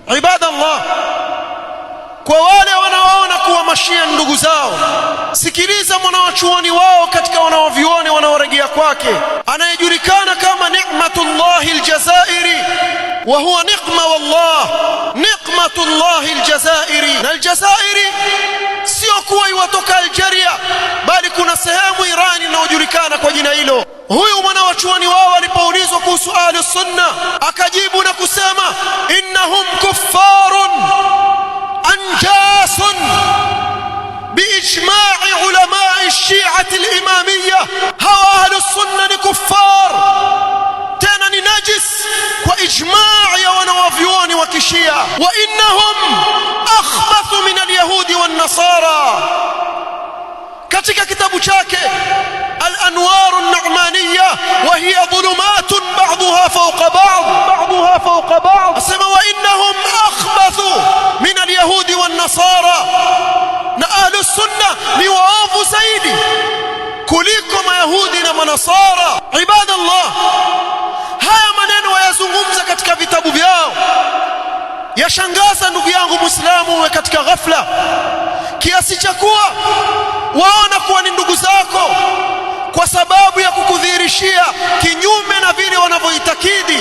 Ibadallah, kwa wale wanaoona kuwa mashia ndugu zao, sikiliza mwanawachuoni wao katika wanaovioni wanaorejea kwake, anayejulikana kama Ni'matullahi Aljazairi, wa huwa niqma wallah, Ni'matullahi Aljazairi. Na Aljazairi sio kuwa iwatoka Algeria, bali kuna sehemu Irani inayojulikana kwa jina hilo. Huyu mwanawachuoni wao alipoulizwa kuhusu ahli sunna, akajibu na kusema innahum kuffarun أنجاس بإجماع علماء الشيعة الإمامية. هوا أهل السنة كفار تنني نجس وإجماع ونوافيون وكشيعة، وإنهم أخبث من اليهود والنصارى. katika kitabu chake الأنوار النعمانية وهي ظلمات بعضها فوق بعض أسمى وإنهم أخبث من اليهود والنصارى. na ahlu sunna ni waovu zaidi kuliko mayahudi na manasara. Ibadallah, haya maneno wayazungumza katika vitabu vyao. Yashangaza ndugu yangu Muislamu uwe katika ghafla kiasi cha kuwa waona kuwa ni ndugu zako kwa sababu ya kukudhihirishia kinyume na vile wanavyoitakidi.